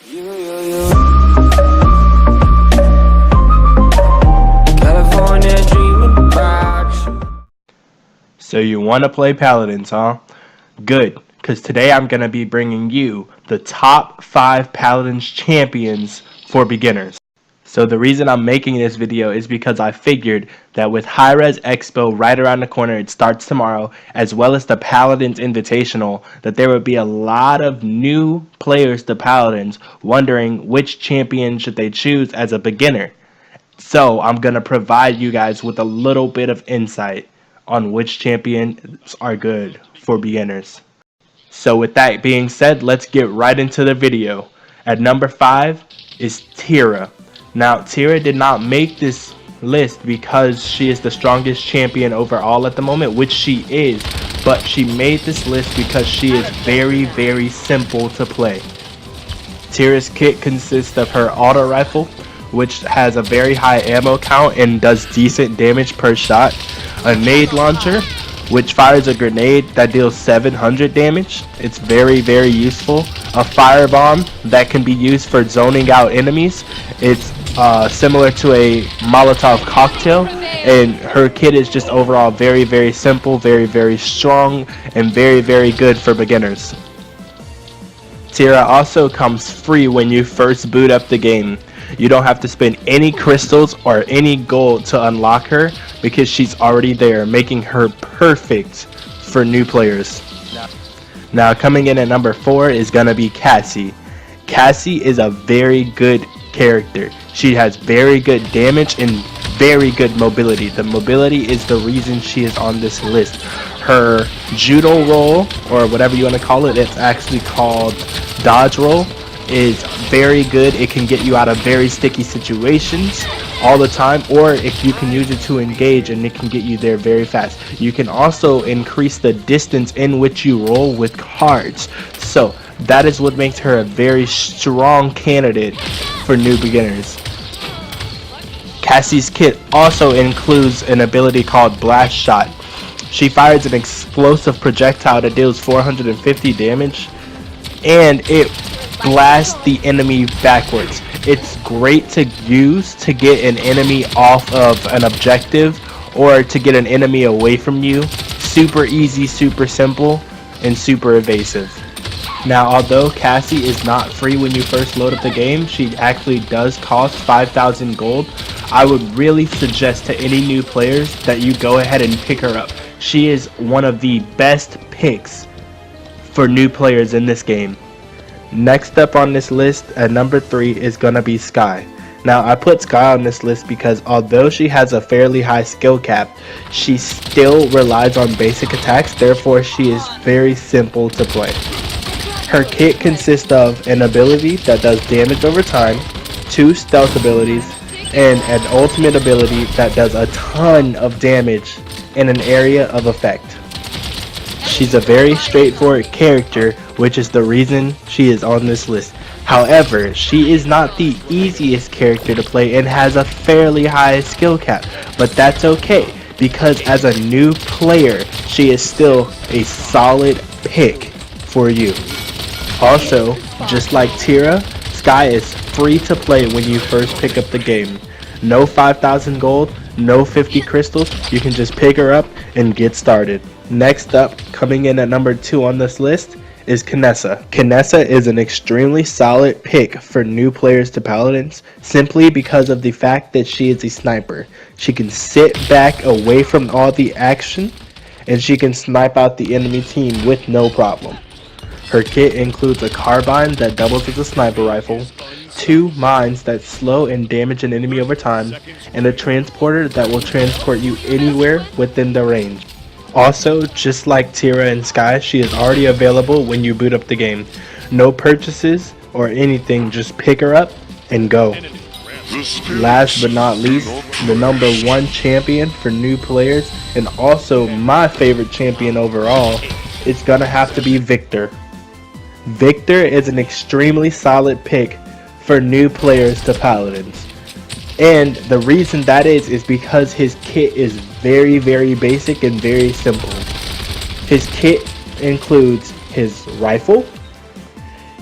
So you want to play Paladins, huh? Good, because today I'm going to be bringing you the top 5 Paladins champions for beginners. So the reason I'm making this video is because I figured that with Hi-Rez Expo right around the corner, it starts tomorrow, as well as the Paladins Invitational, that there would be a lot of new players to Paladins wondering which champion should they choose as a beginner. So I'm going to provide you guys with a little bit of insight on which champions are good for beginners. So with that being said, let's get right into the video. At number 5 is Tira. Now, Tira did not make this list because she is the strongest champion overall at the moment, which she is, but she made this list because she is very, very simple to play. Tira's kit consists of her auto rifle, which has a very high ammo count and does decent damage per shot, a nade launcher, which fires a grenade that deals 700 damage. It's very, very useful. A firebomb that can be used for zoning out enemies. It's similar to a Molotov cocktail, and her kit is just overall very, very simple, very, very strong, and very, very good for beginners. Tira also comes free when you first boot up the game. You don't have to spend any crystals or any gold to unlock her because she's already there, making her perfect for new players. Now coming in at number 4 is gonna be Cassie. Cassie is a very good character. She has very good damage and very good mobility. The mobility is the reason she is on this list. Her judo roll, or whatever you want to call it, it's actually called dodge roll, is very good. It can get you out of very sticky situations all the time, or if you can use it to engage, and it can get you there very fast. You can also increase the distance in which you roll with cards. So that is what makes her a very strong candidate for new beginners. Cassie's kit also includes an ability called Blast Shot. She fires an explosive projectile that deals 450 damage, and it blasts the enemy backwards. It's great to use to get an enemy off of an objective or to get an enemy away from you. Super easy, super simple, and super evasive. Now, although Cassie is not free when you first load up the game, she actually does cost 5,000 gold. I would really suggest to any new players that you go ahead and pick her up. She is one of the best picks for new players in this game. Next up on this list at number 3 is gonna be Skye. Now, I put Skye on this list because although she has a fairly high skill cap, she still relies on basic attacks, therefore she is very simple to play. Her kit consists of an ability that does damage over time, 2 stealth abilities, and an ultimate ability that does a ton of damage in an area of effect. She's a very straightforward character, which is the reason she is on this list. However, she is not the easiest character to play and has a fairly high skill cap, but that's okay because as a new player, she is still a solid pick for you. Also, just like Tira, Skye is free to play when you first pick up the game. No 5,000 gold, no 50 crystals, you can just pick her up and get started. Next up, coming in at number 2 on this list, is Kinessa. Kinessa is an extremely solid pick for new players to Paladins simply because of the fact that she is a sniper. She can sit back away from all the action and she can snipe out the enemy team with no problem. Her kit includes a carbine that doubles as a sniper rifle, 2 mines that slow and damage an enemy over time, and a transporter that will transport you anywhere within the range. Also, just like Tira and Skye, she is already available when you boot up the game. No purchases or anything, just pick her up and go. Last but not least, the number 1 champion for new players, and also my favorite champion overall, it's gonna have to be Victor. Victor is an extremely solid pick for new players to Paladins. And the reason that is because his kit is very, very basic and very simple. His kit includes his rifle,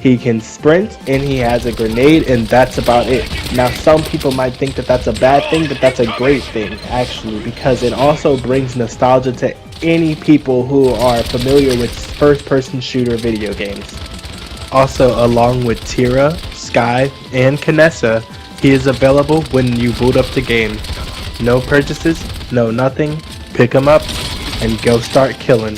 He can sprint, and he has a grenade, and that's about it. Now, some people might think that that's a bad thing, but that's a great thing, actually, because it also brings nostalgia to any people who are familiar with first-person shooter video games. Also, along with Tira, Sky, and Kinessa, he is available when you boot up the game. No purchases, no nothing, pick him up, and go start killing.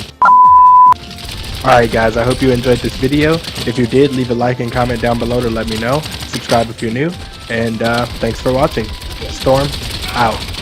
Alright guys, I hope you enjoyed this video. If you did, leave a like and comment down below to let me know. Subscribe if you're new, and thanks for watching. Storm, out.